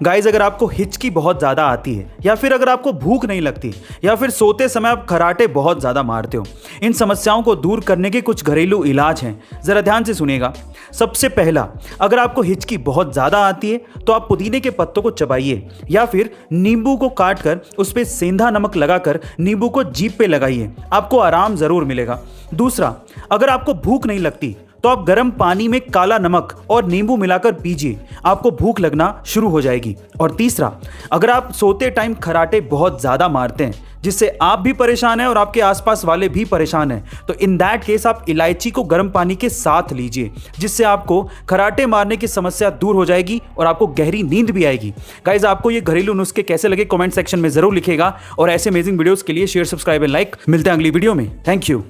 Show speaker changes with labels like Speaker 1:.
Speaker 1: Guys, अगर आपको हिचकी बहुत ज़्यादा आती है या फिर अगर आपको भूख नहीं लगती या फिर सोते समय आप खर्राटे बहुत ज़्यादा मारते हो, इन समस्याओं को दूर करने के कुछ घरेलू इलाज हैं। ज़रा ध्यान से सुनिएगा। सबसे पहला, अगर आपको हिचकी बहुत ज़्यादा आती है तो आप पुदीने के पत्तों को चबाइए या फिर नींबू को काट कर उस पर सेंधा नमक लगाकर नींबू को जीभ पे लगाइए, आपको आराम ज़रूर मिलेगा। दूसरा, अगर आपको भूख नहीं लगती तो आप गर्म पानी में काला नमक और नींबू मिलाकर पीजिए, आपको भूख लगना शुरू हो जाएगी। और तीसरा, अगर आप सोते टाइम खर्राटे बहुत ज़्यादा मारते हैं जिससे आप भी परेशान हैं और आपके आसपास वाले भी परेशान हैं, तो इन दैट केस आप इलायची को गर्म पानी के साथ लीजिए, जिससे आपको खर्राटे मारने की समस्या दूर हो जाएगी और आपको गहरी नींद भी आएगी। गाइज, आपको ये घरेलू नुस्खे कैसे लगे कमेंट सेक्शन में जरूर लिखेगा और ऐसे अमेजिंग वीडियोस के लिए शेयर, सब्सक्राइब एंड लाइक। मिलते हैं अगली वीडियो में। Thank you.